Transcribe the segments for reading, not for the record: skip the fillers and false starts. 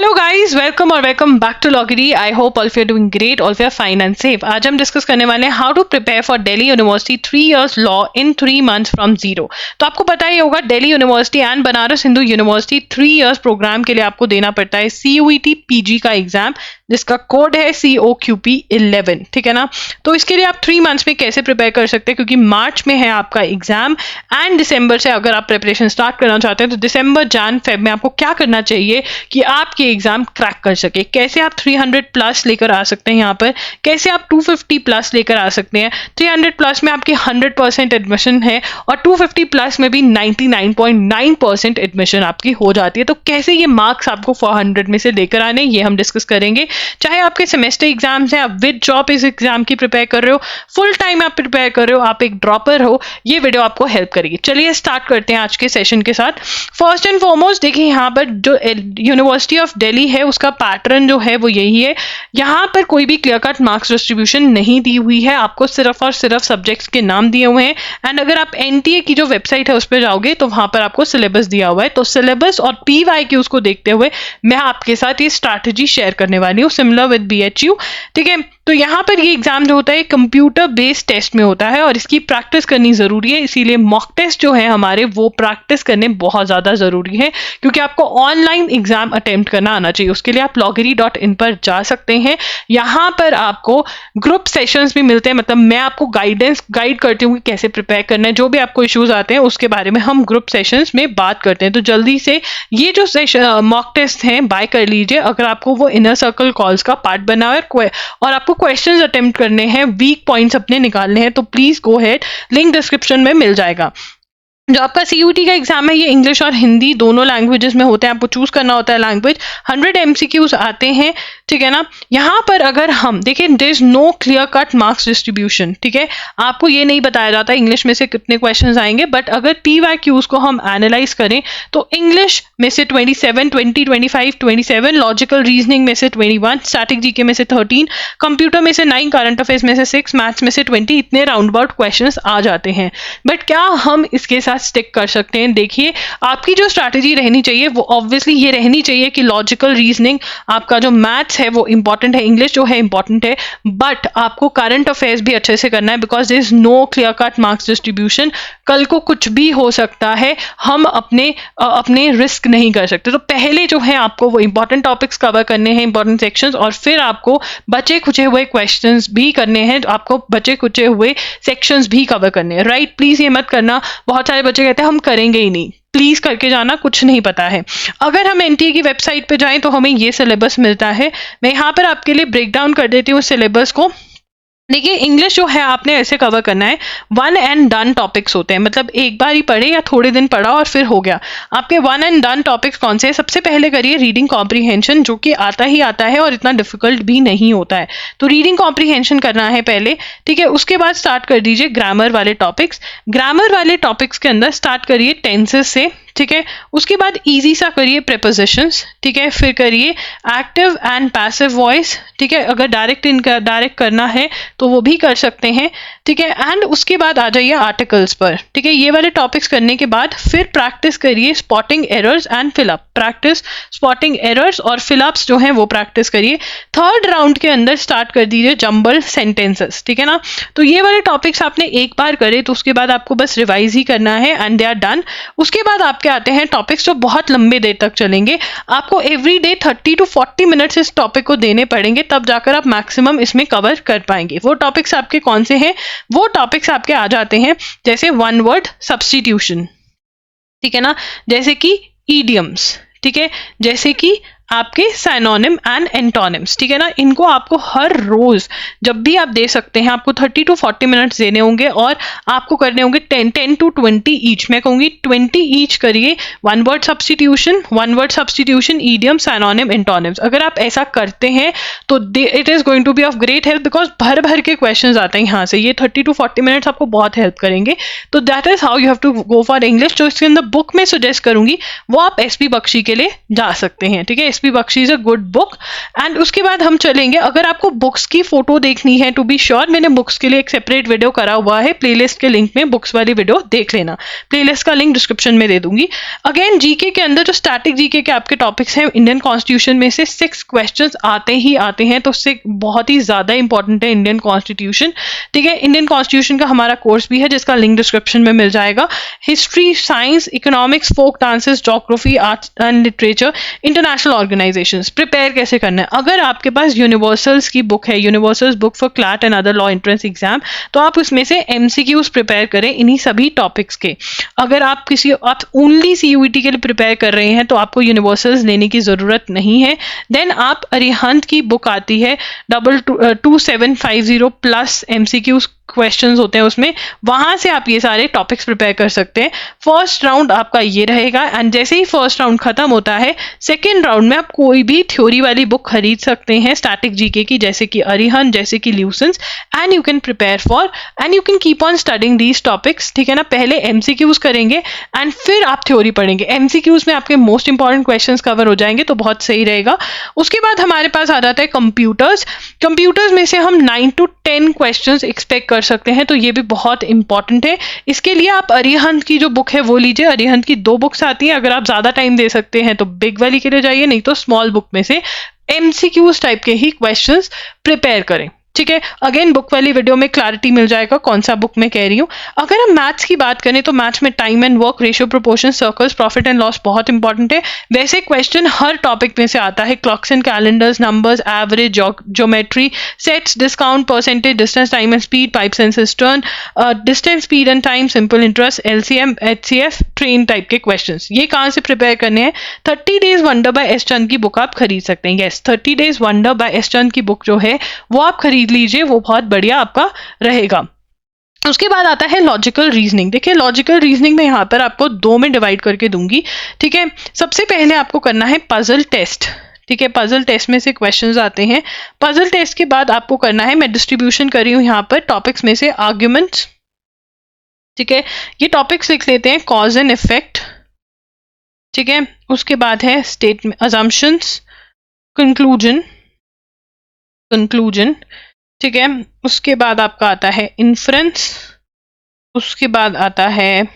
Hello guys, welcome back to लॉगरी। I hope all of you are doing great, all of you are fine and safe. आज हम discuss करने वाले हैं how to prepare for Delhi university 3 years law in 3 months from zero. तो आपको पता ही होगा, Delhi university and Banaras Hindu university 3 years program के लिए आपको देना पड़ता है CUET PG का एग्जाम, जिसका कोड है COQP 11। ठीक है ना। तो इसके लिए आप 3 months में कैसे प्रिपेयर कर सकते हैं, क्योंकि मार्च में है आपका एग्जाम एंड दिसंबर से अगर आप प्रिपरेशन स्टार्ट करना चाहते हैं तो दिसंबर जैन फेब में आपको क्या करना चाहिए कि आपके एग्जाम क्रैक कर सके। कैसे आप 300 प्लस लेकर आ सकते हैं यहाँ पर, कैसे आप 250 प्लस लेकर आ सकते हैं। 300 प्लस में आपकी 100% एडमिशन है और 250 प्लस में भी 99.9% एडमिशन आपकी हो जाती है। तो कैसे ये मार्क्स आपको 400 में से लेकर आने, ये हम डिस्कस करेंगे। चाहे आपके सेमेस्टर एग्जाम्स हैं, आप विद जॉब इस एग्जाम की प्रिपेयर कर रहे हो, फुल टाइम आप प्रिपेयर कर रहे हो, आप एक ड्रॉपर हो, ये वीडियो आपको हेल्प करेगी। चलिए स्टार्ट करते हैं आज के सेशन के साथ। फर्स्ट एंड फॉरमोस्ट देखिए, यहाँ पर जो यूनिवर्सिटी ऑफ दिल्ली है उसका पैटर्न जो है वो यही है। यहाँ पर कोई भी क्लियर कट मार्क्स डिस्ट्रीब्यूशन नहीं दी हुई है, आपको सिर्फ और सिर्फ सब्जेक्ट्स के नाम दिए हुए हैं। एंड अगर आप NTA की जो वेबसाइट है उस पर जाओगे तो वहां पर आपको सिलेबस दिया हुआ है। तो सिलेबस और PYQs को देखते हुए मैं आपके साथ ये स्ट्रैटेजी शेयर करने वाली हूँ, सिमिलर विद BHU। ठीक है। तो यहाँ पर ये एग्जाम जो होता है कंप्यूटर बेस्ड टेस्ट में होता है और इसकी प्रैक्टिस करनी जरूरी है, इसीलिए मॉक टेस्ट जो है हमारे वो प्रैक्टिस करने बहुत ज्यादा जरूरी है, क्योंकि आपको ऑनलाइन एग्जाम अटेम्प्ट करना आना चाहिए। उसके लिए आप loggery.in पर जा सकते हैं। यहाँ पर आपको ग्रुप सेशंस भी मिलते हैं, मतलब मैं आपको गाइड करती हूँ कि कैसे प्रिपेयर करना है। जो भी आपको इश्यूज आते हैं उसके बारे में हम ग्रुप सेशंस में बात करते हैं। तो जल्दी से ये जो मॉक टेस्ट हैं बाय कर लीजिए अगर आपको वो इनर सर्कल कॉल्स का पार्ट बना है और आपको क्वेश्चंस अटेम्प्ट करने हैं, वीक पॉइंट्स अपने निकालने हैं, तो please go head, link description में मिल जाएगा। जो आपका CUET का एग्जाम है ये इंग्लिश और हिंदी दोनों लैंग्वेजेस में होते हैं, आपको चूज करना होता है लैंग्वेज। 100 MCQs आते हैं। ठीक है ना। यहाँ पर अगर हम देखें, there is no clear cut marks distribution. ठीक है। आपको ये नहीं बताया जाता इंग्लिश में से कितने क्वेश्चंस आएंगे, बट अगर PYQs को हम एनालाइज करें तो इंग्लिश में से 27, 20, 25, 27, लॉजिकल रीजनिंग में से 21, स्टैटिक GK में से 13, कंप्यूटर में से 9, करंट अफेयर्स में से 6, मैथ्स में से 20, इतने राउंड अबाउट क्वेश्चंस आ जाते हैं। बट क्या हम इसके साथ स्टिक कर सकते हैं? देखिए, आपकी जो स्ट्रैटेजी रहनी चाहिए वो ऑब्वियसली ये रहनी चाहिए कि लॉजिकल रीजनिंग, आपका जो मैथ्स है वो इंपॉर्टेंट है, इंग्लिश जो है इंपॉर्टेंट है, बट आपको करंट अफेयर्स भी अच्छे से करना है, because there is no clear cut marks distribution. कल को कुछ भी हो सकता है, हम अपने रिस्क नहीं कर सकते। तो पहले जो है आपको वो इंपॉर्टेंट टॉपिक्स कवर करने हैं, इंपॉर्टेंट सेक्शंस, और फिर आपको बचे खुचे हुए क्वेश्चंस भी करने हैं, आपको बचे खुचे हुए सेक्शंस भी कवर करने हैं। राइट। प्लीज ये मत करना, बहुत सारे बच्चे कहते हैं हम करेंगे ही नहीं। प्लीज करके जाना, कुछ नहीं पता है। अगर हम NTA की वेबसाइट पे जाएं तो हमें ये सिलेबस मिलता है। मैं यहाँ पर आपके लिए ब्रेक डाउन कर देती हूँ सिलेबस को। देखिए, इंग्लिश जो है आपने ऐसे कवर करना है, 1 and done टॉपिक्स होते हैं, मतलब एक बार ही पढ़े या थोड़े दिन पढ़ा और फिर हो गया। आपके 1 and done टॉपिक्स कौन से हैं? सबसे पहले करिए रीडिंग कॉम्प्रीहेंशन, जो कि आता ही आता है और इतना डिफिकल्ट भी नहीं होता है। तो रीडिंग कॉम्प्रीहेंशन करना है पहले। ठीक है। उसके बाद स्टार्ट कर दीजिए ग्रामर वाले टॉपिक्स। ग्रामर वाले टॉपिक्स के अंदर स्टार्ट करिए टेंसेस से। ठीक है। उसके बाद इजी सा करिए प्रीपोजिशंस। ठीक है। फिर करिए एक्टिव एंड पैसिव वॉइस। ठीक है। अगर डायरेक्ट करना है तो वो भी कर सकते हैं। ठीक है। एंड उसके बाद आ जाइए आर्टिकल्स पर। ठीक है। ये वाले टॉपिक्स करने के बाद फिर प्रैक्टिस करिए spotting errors and fill up. Practice spotting errors और फिलअप्स जो हैं वो प्रैक्टिस करिए। थर्ड राउंड के अंदर स्टार्ट कर दीजिए जंबल सेंटेंसेस। ठीक है ना। तो ये वाले टॉपिक्स आपने एक बार करे तो उसके बाद आपको बस रिवाइज ही करना है एंड दे आर डन। उसके बाद आपके आते हैं टॉपिक्स जो बहुत लंबे देर तक चलेंगे। आपको एवरी डे 30 to 40 मिनट्स इस टॉपिक को देने पड़ेंगे, तब जाकर आप मैक्सिमम इसमें कवर कर पाएंगे। वो टॉपिक्स आपके कौन से हैं? वो टॉपिक्स आपके आ जाते हैं जैसे 1 word सब्स्टिट्यूशन। ठीक है ना। जैसे कि ईडियम्स। ठीक है। जैसे कि आपके साइनोनिम एंड एंटोनिम्स। ठीक है ना। इनको आपको हर रोज जब भी आप दे सकते हैं, आपको 30 to 40 मिनट्स देने होंगे और आपको करने होंगे 10 to 20 ईच। मैं कहूंगी 20 ईच करिए। 1 word substitution, idiom, synonym, antonyms. अगर आप ऐसा करते हैं तो it is going to be of great help, because भर भर के क्वेश्चंस आते हैं यहाँ से। ये 30 to 40 मिनट्स आपको बहुत हेल्प करेंगे। तो that is how you have to go for English. जो इसके अंदर बुक में सजेस्ट करूंगी वो आप SB बख्शी के लिए जा सकते हैं। ठीक है। S P Bakshi is a good book. And उसके बाद हम चलेंगे, अगर आपको बुक्स की फोटो देखनी है, टू बी श्योर मैंने बुक्स के लिए एक सेपरेट वीडियो करा हुआ है, प्लेलिस्ट के लिंक में बुक्स वाली वीडियो देख लेना, प्लेलिस्ट का लिंक डिस्क्रिप्शन में दे दूंगी। अगेन जीके के अंदर जो स्टैटिक जीके के आपके टॉपिक्स हैं, इंडियन कॉन्स्टिट्यूशन में से 6 क्वेश्चंस आते ही आते हैं, तो उससे बहुत ही ज्यादा इंपॉर्टेंट है इंडियन कॉन्स्टिट्यूशन। ठीक है, इंडियन कॉन्स्टिट्यूशन का हमारा कोर्स भी है जिसका लिंक डिस्क्रिप्शन में मिल जाएगा। History, science, economics, folk dances, geography, arts and literature, international organisations, prepare कैसे करना है। अगर आपके पास यूनिवर्सल्स की बुक है, universals book for CLAT and other law entrance exam, तो आप उसमें से एमसीक्यूज प्रिपेयर करें इन्हीं सभी टॉपिक्स के। अगर आप ओनली सीयूईटी के लिए प्रिपेयर कर रहे हैं तो आपको यूनिवर्सल्स लेने की जरूरत नहीं है। देन आप अरिहंत की बुक आती है 2750 प्लस एमसीक्यूज क्वेश्चंस होते हैं उसमें, वहां से आप ये सारे टॉपिक्स प्रिपेयर कर सकते हैं। फर्स्ट राउंड आपका ये रहेगा, एंड जैसे ही फर्स्ट राउंड खत्म होता है, सेकेंड राउंड में आप कोई भी थ्योरी वाली बुक खरीद सकते हैं स्टैटिक जीके की, जैसे कि अरिहंत, जैसे कि Lucent's, and you can prepare for and you can keep on studying these topics. ठीक है ना, पहले एमसीक्यूज करेंगे एंड फिर आप थ्योरी पढ़ेंगे। एमसीक्यूज में आपके मोस्ट इंपॉर्टेंट क्वेश्चंस कवर हो जाएंगे, तो बहुत सही रहेगा। उसके बाद हमारे पास आ जाता है कंप्यूटर्स। कंप्यूटर्स में से हम 9 to 10 क्वेश्चंस एक्सपेक्ट कर सकते हैं, तो ये भी बहुत इंपॉर्टेंट है। इसके लिए आप अरिहंत की जो बुक है वो लीजिए। अरिहंत की 2 बुक्स आती हैं, अगर आप ज्यादा टाइम दे सकते हैं तो बिग वाली के लिए जाइए, नहीं तो स्मॉल बुक में से एमसीक्यूज टाइप के ही क्वेश्चंस प्रिपेयर करें। ठीक है, अगेन बुक वाली वीडियो में क्लैरिटी मिल जाएगा कौन सा बुक मैं कह रही हूँ। अगर हम मैथ्स की बात करें तो मैथ्स में time and work, ratio, proportion, circles, profit and loss बहुत इंपॉर्टेंट है। वैसे क्वेश्चन हर टॉपिक में से आता है, clocks and calendars, numbers, average, geometry, sets, discount, percentage, distance, time and speed, pipes and cistern, distance, speed and time, simple interest, LCM, HCF, train type के question. ये कहाँ से प्रिपेयर करने हैं? 30 days wonder by S Chand की book आप खरीद सकते हैं। Yes, 30 days wonder by S Chand की बुक जो है वो आप खरीद लीजिए, वो बहुत बढ़िया आपका रहेगा। उसके बाद आता है लॉजिकल रीजनिंग। देखिए, लॉजिकल रीजनिंग में यहाँ पर आपको 2 में डिवाइड करके दूंगी। ठीक है, सबसे पहले आपको करना है पजल टेस्ट। ठीक है, पजल टेस्ट में से क्वेश्चंस आते हैं। पजल टेस्ट के बाद आपको करना है, मैं डिस्ट्रीब्यूशन कर रही हूँ यहाँ पर टॉपिक्स में से, आर्ग्यूमेंट्स। ठीक है, ये टॉपिक्स लिख लेते हैं, कॉज एंड इफेक्ट। ठीक है, उसके बाद है स्टेटमेंट, अजम्पशंस, कंक्लूजन। ठीक है, उसके बाद आपका आता है इन्फ्रेंस, उसके बाद आता है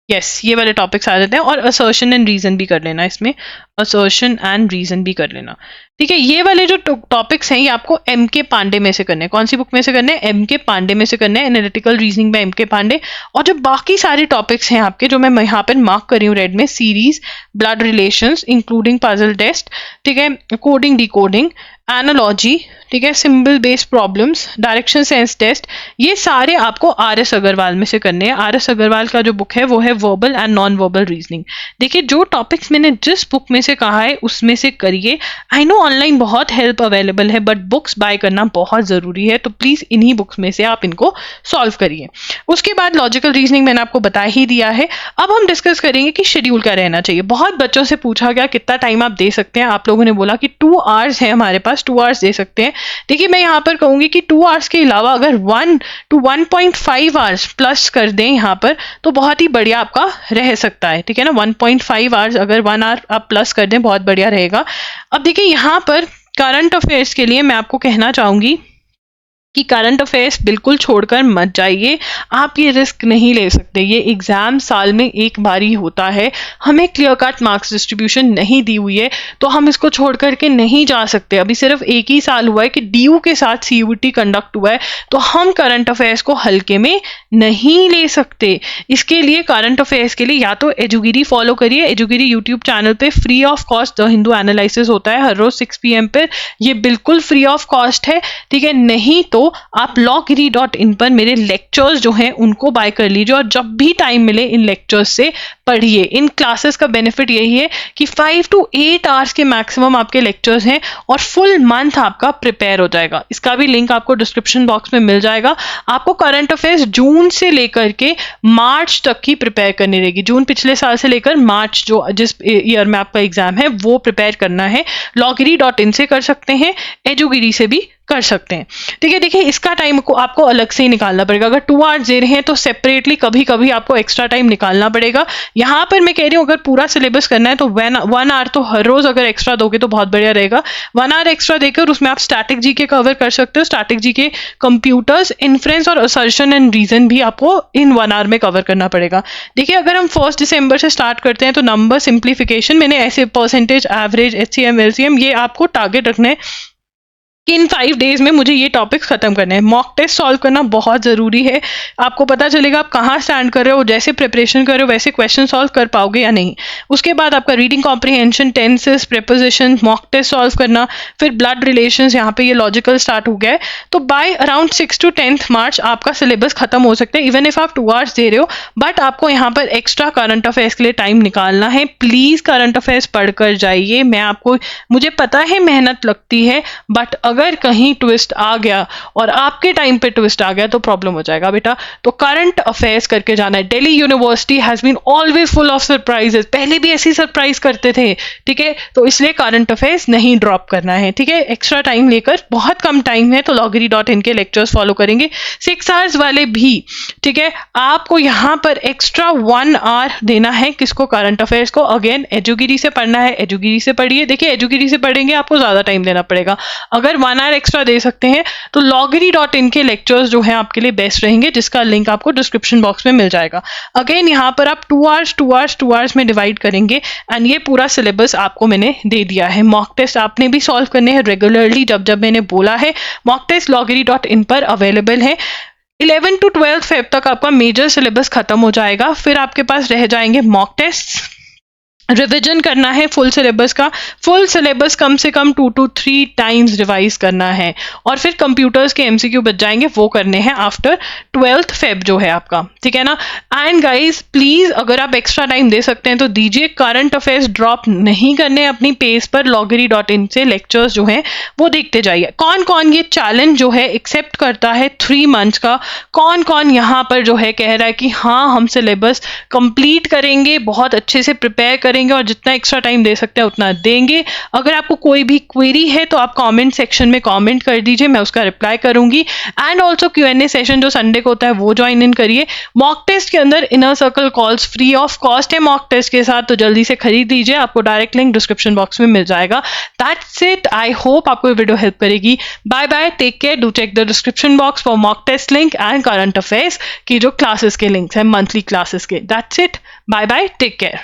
ये वाले टॉपिक्स आ जाते हैं, और असर्शन एंड रीजन भी कर लेना, इसमें असर्शन एंड रीजन भी कर लेना। ठीक है, ये वाले जो टॉपिक्स हैं ये आपको एम के पांडे में से करने हैं। कौन सी बुक में से करने हैं? एम के पांडे में से करने हैं, एनालिटिकल रीजनिंग में एम के पांडे। और जो बाकी सारे टॉपिक्स हैं आपके, जो मैं यहाँ पर मार्क कर रही हूँ रेड में, series, blood relations including puzzle test, ठीक है, कोडिंग डिकोडिंग, एनालॉजी, ठीक है, symbol based problems, direction sense test, ये सारे आपको आर.एस. अग्रवाल में से करने हैं। आर.एस. अग्रवाल का जो बुक है वो है verbal and non verbal reasoning. देखिए, जो टॉपिक्स मैंने जिस बुक में से कहा है उसमें से करिए। आई नो ऑनलाइन बहुत हेल्प अवेलेबल है, बट बुक्स बाय करना बहुत जरूरी है, तो प्लीज इन्हीं बुक्स में से आप इनको सॉल्व करिए। उसके बाद लॉजिकल रीजनिंग मैंने आपको बता ही दिया है। अब हम डिस्कस करेंगे कि शेड्यूल क्या रहना चाहिए। बहुत बच्चों से पूछा गया कितना टाइम आप दे सकते हैं, आप लोगों ने बोला कि 2 आवर्स है हमारे पास, 2 आवर्स दे सकते हैं। देखिए, मैं यहाँ पर कहूंगी कि 2 आवर्स के अलावा अगर 1 to 1.5 आवर्स प्लस कर दें यहाँ पर, तो बहुत ही बढ़िया आपका रह सकता है। ठीक है ना, 1.5 आवर्स अगर 1 आवर आप प्लस कर दें, बहुत बढ़िया रहेगा। अब देखिए, यहाँ पर करंट अफेयर्स के लिए मैं आपको कहना चाहूंगी कि करंट अफेयर्स बिल्कुल छोड़कर मत जाइए। आप ये रिस्क नहीं ले सकते। ये एग्जाम साल में एक बार ही होता है, हमें क्लियर कट मार्क्स डिस्ट्रीब्यूशन नहीं दी हुई है, तो हम इसको छोड़ करके नहीं जा सकते। अभी सिर्फ एक ही साल हुआ है कि डीयू के साथ सीयूईटी कंडक्ट हुआ है, तो हम करंट अफेयर्स को हल्के में नहीं ले सकते। इसके लिए करंट अफेयर्स के लिए या तो एजुगिरी फॉलो करिए। एजुगिरी यूट्यूब चैनल पे free of cost the Hindu analysis होता है हर रोज 6 PM पर, ये बिल्कुल फ्री ऑफ कॉस्ट है। ठीक है, नहीं तो आप lawgiri.in पर मेरे लेक्चर्स जो हैं उनको बाय कर लीजिए, और जब भी टाइम मिले इन लेक्चर्स से पढ़िए। इन क्लासेस का बेनिफिट यही है कि 5 to 8 आवर्स के मैक्सिमम आपके लेक्चर्स हैं, और फुल मंथ आपका प्रिपेयर हो जाएगा। इसका भी लिंक आपको डिस्क्रिप्शन बॉक्स में मिल जाएगा। आपको करंट अफेयर्स जून से लेकर के मार्च तक की प्रिपेयर करनी रहेगी। जून पिछले साल से लेकर मार्च जो जिस ईयर में आपका एग्जाम है वो प्रिपेयर करना है। lawgiri.in से कर सकते हैं, एजुगिरी से भी कर सकते हैं। ठीक है, देखिए इसका टाइम को आपको अलग से ही निकालना पड़ेगा। अगर 2 आवर्स दे रहे हैं तो सेपरेटली कभी कभी आपको एक्स्ट्रा टाइम निकालना पड़ेगा। यहाँ पर मैं कह रही हूँ अगर पूरा सिलेबस करना है तो 1 आवर तो हर रोज अगर एक्स्ट्रा दोगे तो बहुत बढ़िया रहेगा। 1 आवर एक्स्ट्रा देकर उसमें आप स्टैटिक जीके कवर कर सकते हो। स्टैटिक जीके, कंप्यूटर्स, इन्फ्रेंस और असर्शन एंड रीजन भी आपको इन 1 आवर में कवर करना पड़ेगा। देखिए अगर हम 1 दिसंबर से स्टार्ट करते हैं तो नंबर सिंप्लीफिकेशन, मैंने ऐसे परसेंटेज, एवरेज, HCM, LCM, ये आपको टारगेट रखना है कि इन 5 डेज में मुझे ये टॉपिक्स खत्म करने हैं। मॉक टेस्ट सॉल्व करना बहुत ज़रूरी है। आपको पता चलेगा आप कहाँ स्टैंड कर रहे हो, जैसे प्रिपरेशन कर रहे हो वैसे क्वेश्चन सॉल्व कर पाओगे या नहीं। उसके बाद आपका reading comprehension, tenses, preposition, mock test solve करना, फिर ब्लड रिलेशंस, यहाँ पे ये लॉजिकल स्टार्ट हो गया है। तो बाय अराउंड 6 to 10 मार्च आपका सिलेबस खत्म हो सकता है। इवन इफ आप 2 आवर्स दे रहे हो, बट आपको यहाँ पर एक्स्ट्रा करंट अफेयर्स के लिए टाइम निकालना है। प्लीज़ करंट अफेयर्स पढ़कर जाइए। मुझे पता है मेहनत लगती है, बट अगर कहीं ट्विस्ट आ गया और आपके टाइम पे ट्विस्ट आ गया तो प्रॉब्लम हो जाएगा बेटा। तो करंट अफेयर्स करके जाना है। Delhi university has been always full of surprises, पहले भी ऐसी सरप्राइज करते थे। ठीक है, तो इसलिए करंट अफेयर्स नहीं ड्रॉप करना है। ठीक है, एक्स्ट्रा टाइम लेकर, बहुत कम टाइम है तो loggery.in के लेक्चर्स फॉलो करेंगे 6 आवर्स वाले भी। ठीक है, आपको यहाँ पर एक्स्ट्रा 1 आवर देना है किसको, करंट अफेयर्स को। अगेन एजुगिरी से पढ़ना है, एजुगिरी से पढ़िए। देखिए एजुगिरी से पढ़ेंगे आपको ज्यादा टाइम देना पड़ेगा। अगर 1 आवर एक्स्ट्रा दे सकते हैं तो loggery.in के लेक्चर्स जो हैं आपके लिए बेस्ट रहेंगे, जिसका लिंक आपको डिस्क्रिप्शन बॉक्स में मिल जाएगा। अगेन यहाँ पर आप 2 आवर्स में डिवाइड करेंगे एंड ये पूरा सिलेबस आपको मैंने दे दिया है। मॉक टेस्ट आपने भी सॉल्व करने हैं रेगुलरली, जब मैंने बोला है। मॉक टेस्ट loggery.in पर अवेलेबल है। 11 to 12 फेब तक आपका मेजर सिलेबस खत्म हो जाएगा। फिर आपके पास रह जाएंगे मॉक टेस्ट। रिविजन करना है फुल सिलेबस का। फुल सिलेबस कम से कम 2 to 3 टाइम्स रिवाइज करना है। और फिर कंप्यूटर्स के MCQ बच जाएंगे, वो करने हैं आफ्टर 12 फेब जो है आपका। ठीक है ना। एंड गाइज प्लीज अगर आप एक्स्ट्रा टाइम दे सकते हैं तो दीजिए। करंट अफेयर्स ड्रॉप नहीं करने अपनी पेज पर। loggery.in से लेक्चर्स जो हैं वो देखते जाइए। कौन कौन ये चैलेंज जो है एक्सेप्ट करता है 3 मंथ्स का, कौन कौन यहाँ पर जो है कह रहा है कि हाँ हम सिलेबस कंप्लीट करेंगे, बहुत अच्छे से प्रिपेयर करेंगे और जितना एक्स्ट्रा टाइम दे सकते हैं उतना देंगे। अगर आपको कोई भी क्वेरी है तो आप कमेंट सेक्शन में कमेंट कर दीजिए, मैं उसका रिप्लाई करूंगी। एंड ऑल्सो Q&A सेशन जो संडे को होता है वो ज्वाइन इन करिए। मॉक टेस्ट के अंदर inner circle calls free of cost है मॉक टेस्ट के साथ, तो जल्दी से खरीद लीजिए। आपको डायरेक्ट लिंक डिस्क्रिप्शन बॉक्स में मिल जाएगा। That's it. आई होप आपको ये वीडियो हेल्प करेगी। Bye bye, take care, do check the description box for mock test link and current affairs की जो क्लासेस के लिंक्स हैं मंथली क्लासेस के। That's it. Bye bye, take care.